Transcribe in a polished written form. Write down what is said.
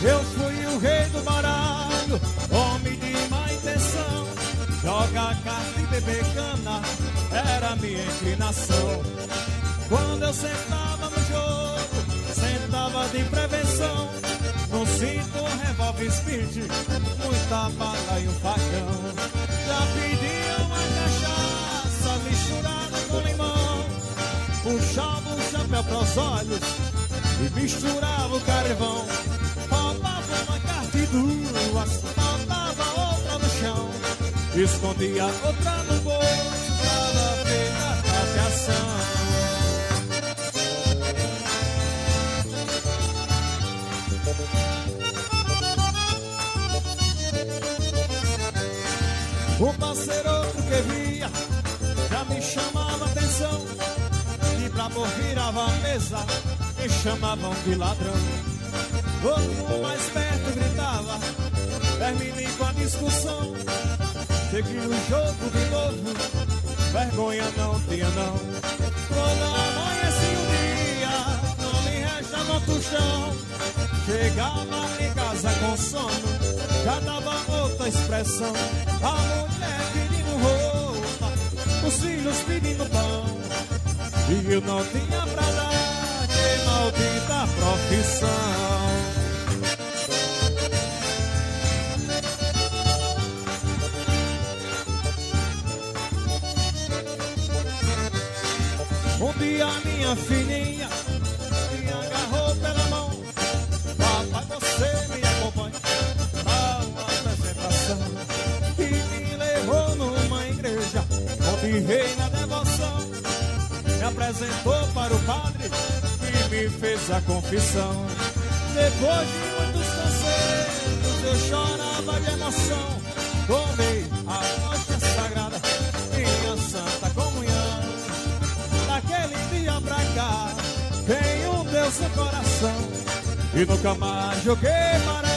Eu fui o rei do baralho, homem de má intenção. Jogar carta e beber cana era minha inclinação. Quando eu sentava no jogo, sentava de prevenção. No cinto um revólver speed, muita bala e um facão. Já pedia uma cachaça misturada com limão. Puxava o chapéu pros olhos e misturava o carvão. Faltava uma carta e duas, faltava outra no chão. Escondia outra no bolso para ver a tapeação. O parceiro outro que via já me chamava atenção. De brabo virava a mesa, me chamavam de ladrão. Outro mais perto gritava, terminei com a discussão. Segui o jogo de novo, vergonha não tinha não. Quando amanhecia o dia, não me restava tostão. Chegava em casa com sono, já dava outra expressão. A mulher pedindo roupa, os filhos pedindo pão. E eu não tinha pra dar, que maldita profissão. Um dia minha filhinha me agarrou pela mão. Papai, você me acompanha pra uma apresentação. E me levou numa igreja onde reina a devoção. Me apresentou para o padre e me fez a confissão. Depois de muitos conselhos eu chorava de emoção. Tomei a hóstia sagrada, minha santa comunhão. Daquele dia pra cá, tenho Deus no coração e nunca mais joguei para